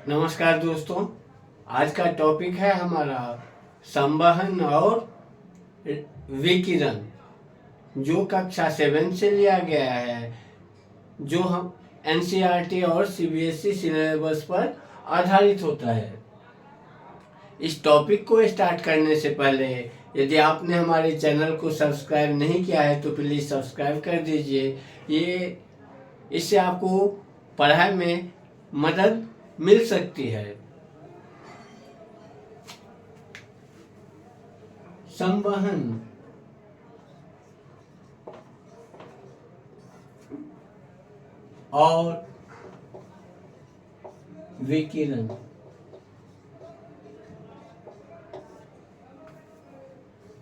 नमस्कार दोस्तों। आज का टॉपिक है हमारा संवहन और विकिरण, जो कक्षा 7 से लिया गया है, जो हम एनसीईआरटी और सीबीएसई सिलेबस पर आधारित होता है। इस टॉपिक को स्टार्ट करने से पहले यदि आपने हमारे चैनल को सब्सक्राइब नहीं किया है तो प्लीज़ सब्सक्राइब कर दीजिए। इससे आपको पढ़ाई में मदद मिल सकती है। संवहन और विकिरण।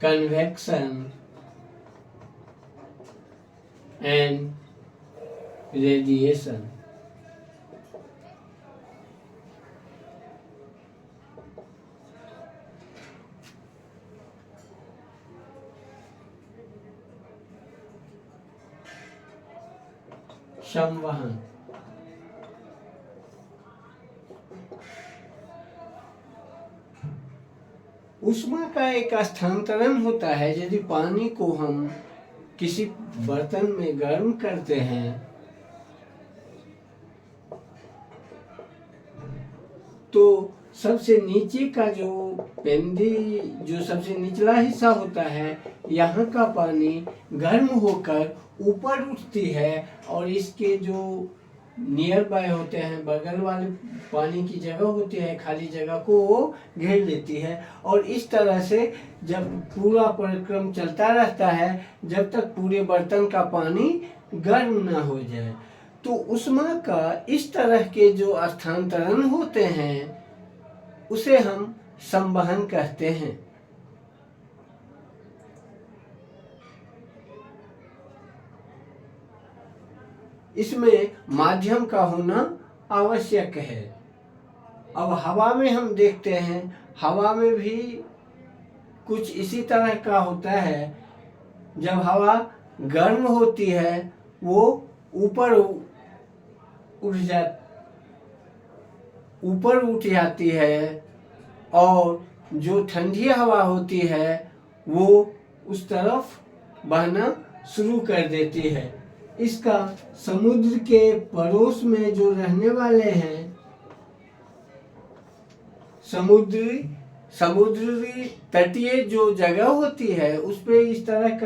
Convection and radiation. संवहन ऊष्मा का एक स्थानांतरण होता है। यदि पानी को हम किसी बर्तन में गर्म करते हैं तो सबसे नीचे का जो सबसे निचला हिस्सा होता है, यहाँ का पानी गर्म होकर ऊपर उठती है और इसके जो नियर बाय होते हैं, बगल वाले पानी की जगह होती है, खाली जगह को वो घेर लेती है। और इस तरह से जब पूरा परिक्रम चलता रहता है जब तक पूरे बर्तन का पानी गर्म ना हो जाए। तो ऊष्मा का इस तरह के जो स्थानांतरण होते हैं उसे हम संवहन कहते हैं। इसमें माध्यम का होना आवश्यक है। अब हवा में हम देखते हैं, हवा में भी कुछ इसी तरह का होता है। जब हवा गर्म होती है वो ऊपर उठ जाती है और जो ठंडी हवा होती है वो उस तरफ बहना शुरू कर देती है। इसका समुद्र के पड़ोस में जो रहने वाले हैं, समुद्री तटीय जो जगह होती है उस पे इस तरह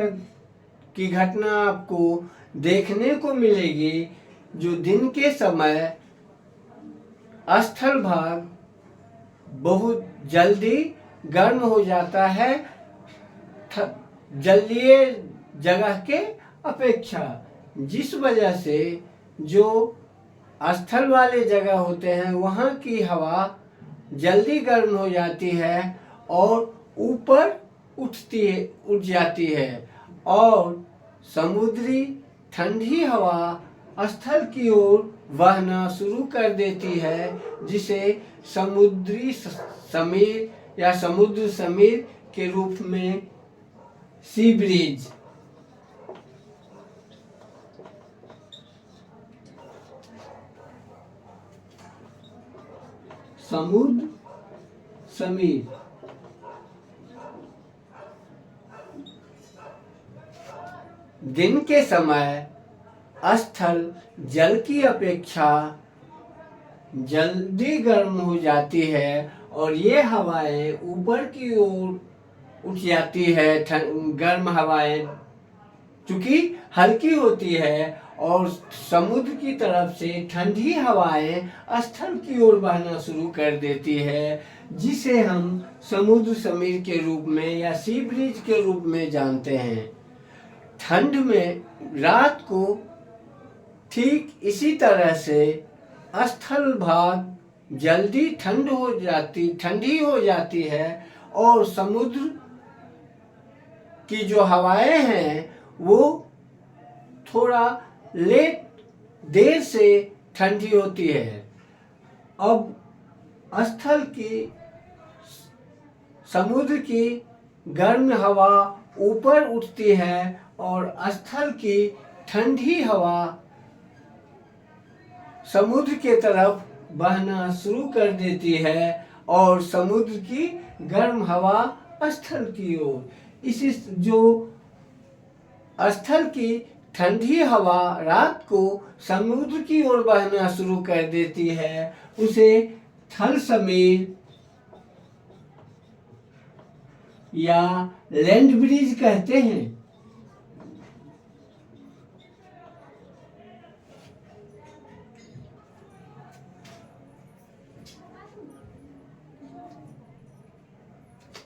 की घटना आपको देखने को मिलेगी। जो दिन के समय स्थल भाग बहुत जल्दी गर्म हो जाता है जलीय जगह के अपेक्षा, जिस वजह से जो स्थल वाले जगह होते हैं वहाँ की हवा जल्दी गर्म हो जाती है और ऊपर उठ जाती है और समुद्री ठंडी हवा स्थल की ओर बहना शुरू कर देती है, जिसे समुद्री समीर या समुद्र समीर के रूप में सी ब्रीज, समुद्र समीर दिन के समय स्थल जल की अपेक्षा जल्दी गर्म हो जाती है और ये हवाएं ऊपर की ओर उठ जाती है। गर्म हवाएं चूंकि हल्की होती है और समुद्र की तरफ से ठंडी हवाएं स्थल की ओर बहना शुरू कर देती है, जिसे हम समुद्र समीर के रूप में या सी ब्रीज के रूप में जानते हैं। ठंड में रात को ठीक इसी तरह से स्थल भाग जल्दी ठंडी हो जाती है और समुद्र की जो हवाएं हैं वो थोड़ा देर से ठंडी होती है। अब समुद्र की गर्म हवा ऊपर उठती है और स्थल की ठंडी हवा समुद्र के तरफ बहना शुरू कर देती है और समुद्र की गर्म हवा स्थल की ओर। इसी जो स्थल की ठंडी हवा रात को समुद्र की ओर बहना शुरू कर देती है, उसे थल समीर या लैंड ब्रिज कहते हैं।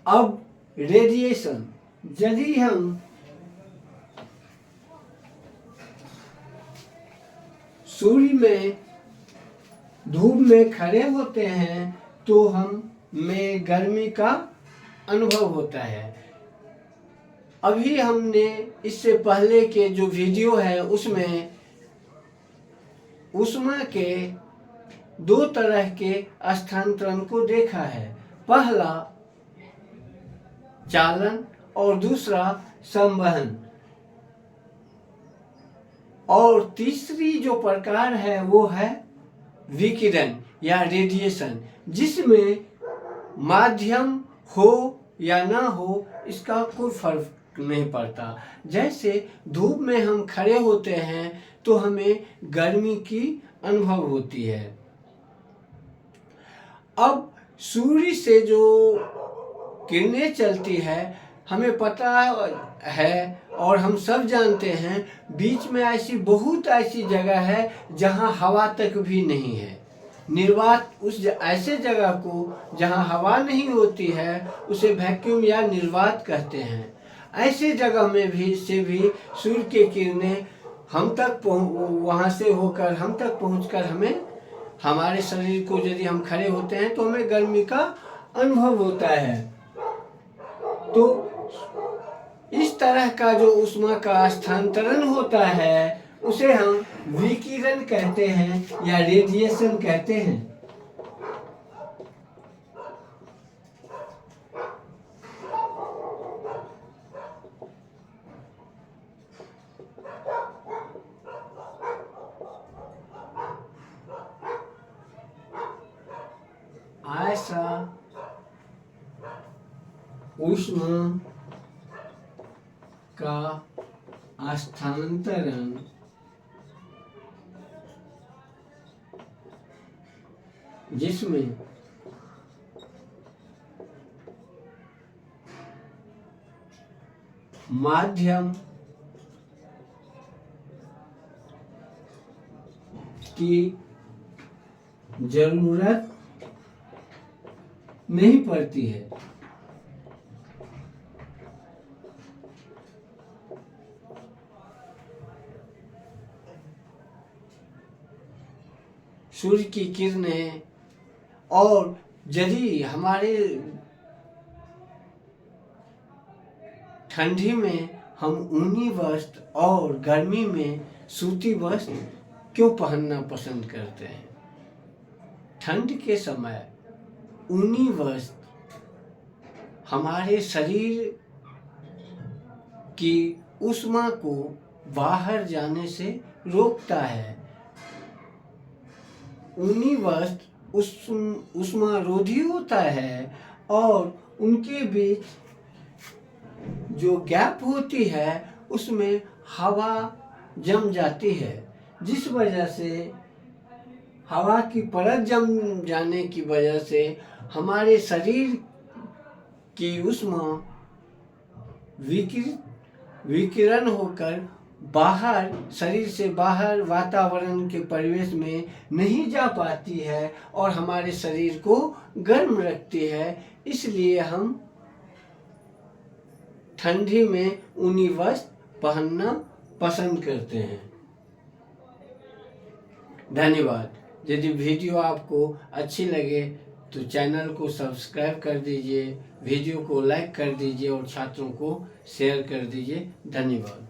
अब रेडिएशन, यदि हम सूर्य में धूप में खड़े होते हैं तो हम में गर्मी का अनुभव होता है। अभी हमने इससे पहले के जो वीडियो है उसमें ऊष्मा के दो तरह के स्थानांतरण को देखा है। पहला चालन और दूसरा संवहन, और तीसरी जो प्रकार है वो है विकिरण या रेडिएशन, जिसमें माध्यम हो या ना हो इसका कोई फर्क नहीं पड़ता। जैसे धूप में हम खड़े होते हैं तो हमें गर्मी की अनुभव होती है। अब सूर्य से जो किरणें चलती है हमें पता है और हम सब जानते हैं, बीच में ऐसी बहुत ऐसी जगह है जहां हवा तक भी नहीं है। निर्वात उस ऐसे जगह को जहां हवा नहीं होती है उसे वैक्यूम या निर्वात कहते हैं। ऐसे जगह में भी सूर्य की किरणें हम तक वहां से होकर हम तक पहुंचकर हमें हमारे शरीर को, यदि हम खड़े होते हैं तो हमें गर्मी का अनुभव होता है। तो इस तरह का जो ऊष्मा का स्थानांतरण होता है उसे हम विकिरण कहते हैं या रेडिएशन कहते हैं। ऐसा ऊष्मा का स्थानांतरण जिसमें माध्यम की जरूरत नहीं पड़ती है। सूर्य की किरणें, और यदि हमारे ठंडी में हम ऊनी वस्त्र और गर्मी में सूती वस्त्र क्यों पहनना पसंद करते हैं? ठंड के समय ऊनी वस्त्र हमारे शरीर की ऊष्मा को बाहर जाने से रोकता है। ऊनी वस्त्र ऊष्मारोधी होता है और उनके बीच जो गैप होती है उसमें हवा जम जाती है, जिस वजह से हवा की परत जम जाने की वजह से हमारे शरीर की ऊष्मा विकिरण होकर बाहर, शरीर से बाहर वातावरण के परिवेश में नहीं जा पाती है और हमारे शरीर को गर्म रखती है। इसलिए हम ठंडी में ऊनी वस्त्र पहनना पसंद करते हैं। धन्यवाद। यदि वीडियो आपको अच्छी लगे तो चैनल को सब्सक्राइब कर दीजिए, वीडियो को लाइक कर दीजिए और छात्रों को शेयर कर दीजिए। धन्यवाद।